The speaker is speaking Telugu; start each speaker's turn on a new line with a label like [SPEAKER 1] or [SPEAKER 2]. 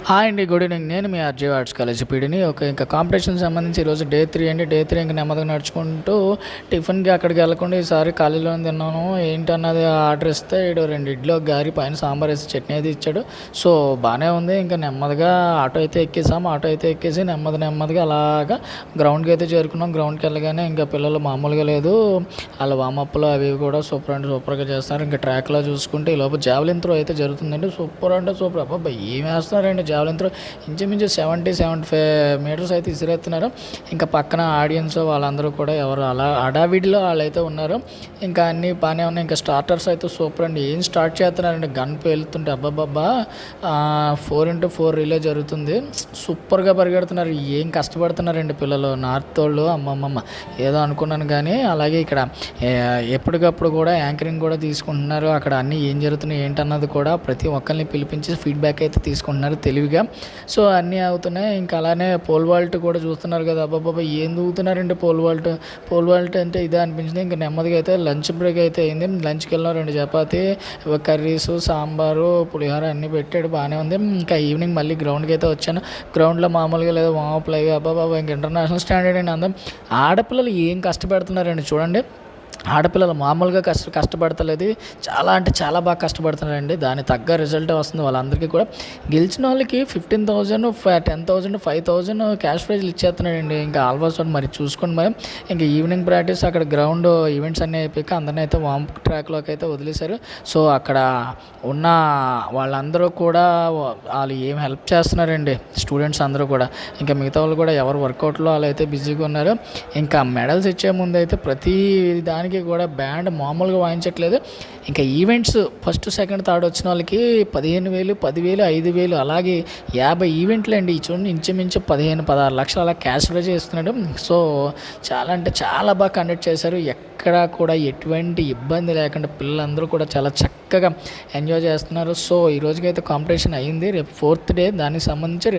[SPEAKER 1] హాయ్ అండి, గుడ్ ఈవినింగ్. నేను మీ ఆర్జే ఆర్ట్స్ కాలేజ్ పీడిని. ఇంకా కాంపిటీషన్ సంబంధించి ఈరోజు డే 3 అండి. డే 3 ఇంకా నెమ్మదిగా నడుచుకుంటూ టిఫిన్కి అక్కడికి వెళ్ళకుండా ఈసారి ఖాళీలో తిన్నాను. ఏంటన్నది ఆర్డర్ ఇస్తే ఇడు 2 ఇడ్లీ ఒక గారి పైన సాంబార్ వేసి చట్నీ అయితే ఇచ్చాడు. సో బాగానే ఉంది. ఇంకా నెమ్మదిగా ఆటో అయితే ఎక్కేసి నెమ్మదిగా అలాగా గ్రౌండ్కి అయితే చేరుకున్నాం. గ్రౌండ్కి వెళ్ళగానే ఇంకా పిల్లలు మామూలుగా లేదు, వాళ్ళ వామప్లు అవి కూడా సూపర్గా చేస్తారు. ఇంకా ట్రాక్లో చూసుకుంటే ఈ లోపు జావెలిన్ త్రో అయితే జరుగుతుందండి. సూపర్ అంటే సూపర్. అబ్బా ఏం వేస్తున్నారండి జావెలిన్ త్రో. ఇంచుమించు 70-75 మీటర్స్ అయితే ఇసిరేస్తున్నారు. ఇంకా పక్కన ఆడియన్స్ వాళ్ళందరూ కూడా ఎవరు అలా హడావిడిలో వాళ్ళైతే ఉన్నారు. ఇంకా అన్నీ బాగానే ఉన్నాయి. ఇంకా స్టార్టర్స్ అయితే సూపర్ అండి. ఏం స్టార్ట్ చేస్తున్నారండి, గన్ పేలుతుంటే అబ్బాబ్బా 4x4 రిలే జరుగుతుంది. సూపర్గా పరిగెడుతున్నారు. ఏం కష్టపడుతున్నారండి పిల్లలు, నార్త్ వాళ్ళు. అమ్మమ్మమ్మ ఏదో అనుకున్నాను కానీ అలాగే ఇక్కడ ఎప్పటికప్పుడు కూడా యాంకరింగ్ కూడా తీసుకుంటున్నారు. అక్కడ అన్నీ ఏం జరుగుతున్నాయి ఏంటన్నది కూడా ప్రతి ఒక్కరిని పిలిపించి ఫీడ్బ్యాక్ అయితే తీసుకుంటున్నారు తెలివిగా. సో అన్నీ అవుతున్నాయి. ఇంకా అలానే పోల్ వాల్ట్ కూడా చూస్తున్నారు కదా. అబ్బాబ్బా ఏం దూకుతున్నారండి పోల్ వాల్ట్ అంటే ఇదే అనిపించింది. ఇంకా నెమ్మదిగా అయితే లంచ్ బ్రేక్ అయితే అయింది. లంచ్కి వెళ్ళిన 2 చపాతీ, కర్రీసు, సాంబారు, పులిహోర అన్నీ పెట్టాడు. బాగానే ఉంది. ఇంకా ఈవినింగ్ మళ్ళీ గ్రౌండ్కి అయితే వచ్చాను. గ్రౌండ్లో మామూలుగా లేదు వామప్లు అవి అబ్బాబ్బా ఇంకా ఇంటర్నేషనల్ స్టాండర్డ్ అండి. అందం ఆడపిల్లలు ఏం కష్టపడుతున్నారండి చూడండి. ఆడపిల్లలు మామూలుగా కష్టపడతలేదు, చాలా అంటే చాలా బాగా కష్టపడుతున్నారండి. దాని తగ్గ రిజల్ట్ వస్తుంది వాళ్ళందరికీ కూడా. గెలిచిన వాళ్ళకి 15,000, 10,000, 5,000 క్యాష్ ప్రైజ్లు ఇచ్చేస్తున్నాడండి. ఇంకా ఆల్మోస్ట్ మరి చూసుకోండి. మరి ఇంకా ఈవినింగ్ ప్రాక్టీస్ అక్కడ గ్రౌండ్ ఈవెంట్స్ అన్నీ అయిపోయాక అందరినీ అయితే వామ్ ట్రాక్లోకి అయితే వదిలేశారు. సో అక్కడ ఉన్న వాళ్ళందరూ కూడా వాళ్ళు ఏం హెల్ప్ చేస్తున్నారండి స్టూడెంట్స్ అందరూ కూడా. ఇంకా మిగతా వాళ్ళు కూడా ఎవరు వర్కౌట్లో వాళ్ళు అయితే బిజీగా ఉన్నారు. ఇంకా మెడల్స్ ఇచ్చే ముందు అయితే ప్రతి దానికి కూడా బ్యాండ్ మామూలుగా వాయించట్లేదు. ఇంకా ఈవెంట్స్ ఫస్ట్, సెకండ్, థర్డ్ వచ్చిన వాళ్ళకి 15,000, 10,000, 5,000 అలాగే 50 ఈవెంట్లు అండి. చూడండి ఇంచుమించు 15-16 లక్షలు అలా క్యాష్ ప్రైజ్ చేస్తున్నాడు. సో చాలా అంటే చాలా బాగా కండక్ట్ చేశారు. ఎక్కడా కూడా ఎటువంటి ఇబ్బంది లేకుండా పిల్లలందరూ కూడా చాలా చక్కగా ఎంజాయ్ చేస్తున్నారు. సో ఈ రోజుకైతే కాంపిటీషన్ అయ్యింది. రేపు 4th డే. దానికి సంబంధించి